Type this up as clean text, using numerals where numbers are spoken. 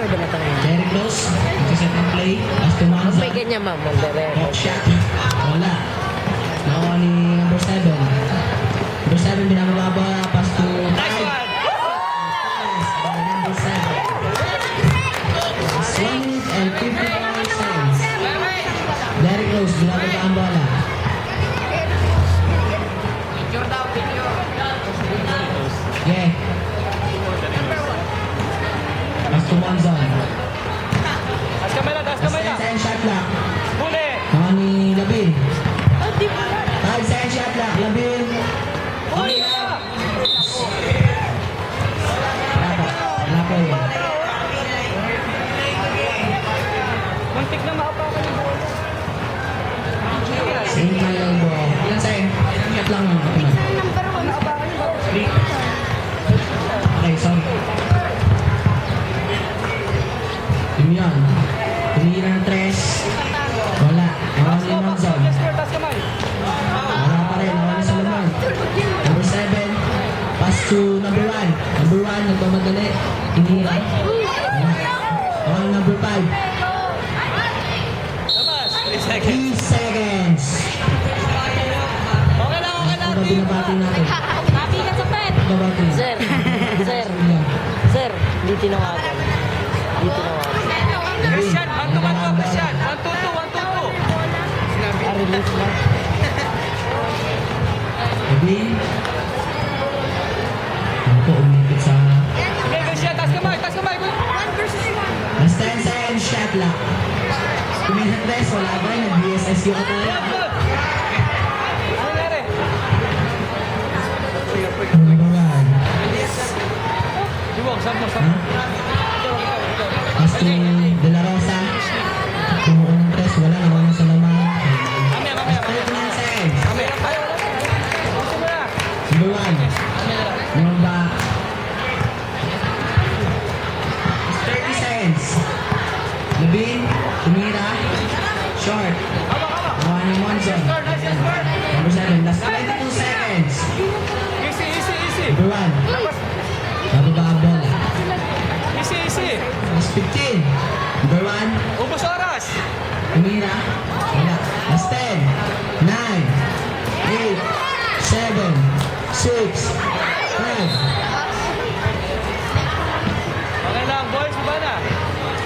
Ikaw ba natanong? Very close. Nagsiset ng play. Pass to Ang Manza. may ganyan, ma'am. Magdare. Hawk shot. Wala. Nakuha ni number 7. Number 7, binababa. Pass to Nice 5. one! Number 7. 1 and 54 seconds. Very close. Binababa ang bola. Yeah. Pass to Manza. Taas kamay na, taas kamay na! 10 second shot clock. Huli! Nakuha ni Labin. Oh, di ba? 5 second shot clock. Labin. Huli na! Wala po yun. Muntik na maapakan yung bola. Same na lang po. Ilan sa'yo? Shot lang mo. Okay, sorry. Yun yan. Tumira ng 3. Wala. Wala ni Manzon. Yes, sir, taas kamay. Wala pa rin. Wala ni Solomon. Number 7. Pass to number 1. Number 1. Nagmamadali. Tumira. Wala number 5. Labas! 3 seconds. 3 seconds. Okay lang, okay lang. Ano ba binabati natin? Binabati. Sir. Sir. Sir. Di tinawagan. Di tinawagan. Christian, 1-2-1-2, Christian. 1-2-2, 1-2-2. Release na. Again. Ano po, umipit sa... Okay, Christian, taas kamay, taas kamay. Last 10 seconds shot lock. Tumira 3. Wala ba? Nag-BSSU ka tayo. Good, good. Ano nangyari? Number 1. Diwang, sab mo, sab Ha? mo. Pass to De La Rosa. Tumuko ng 3. Wala. Nakuha ng Salaman. Mamaya, mamaya, mamaya. 39 seconds. Mamaya. Ayaw, gusto mo na. Number 1. Number back. 30 seconds. Labin. Tumira. Short. Nakuha ni Monzon. Number 7. Last 22 seconds. Easy, easy, easy. Number 1. Labas. Bababa ang bola. Easy, easy. Last 15. Number 1. Ubus oras. Tumira. Wala. Last 10. 9. 8. 7. 6.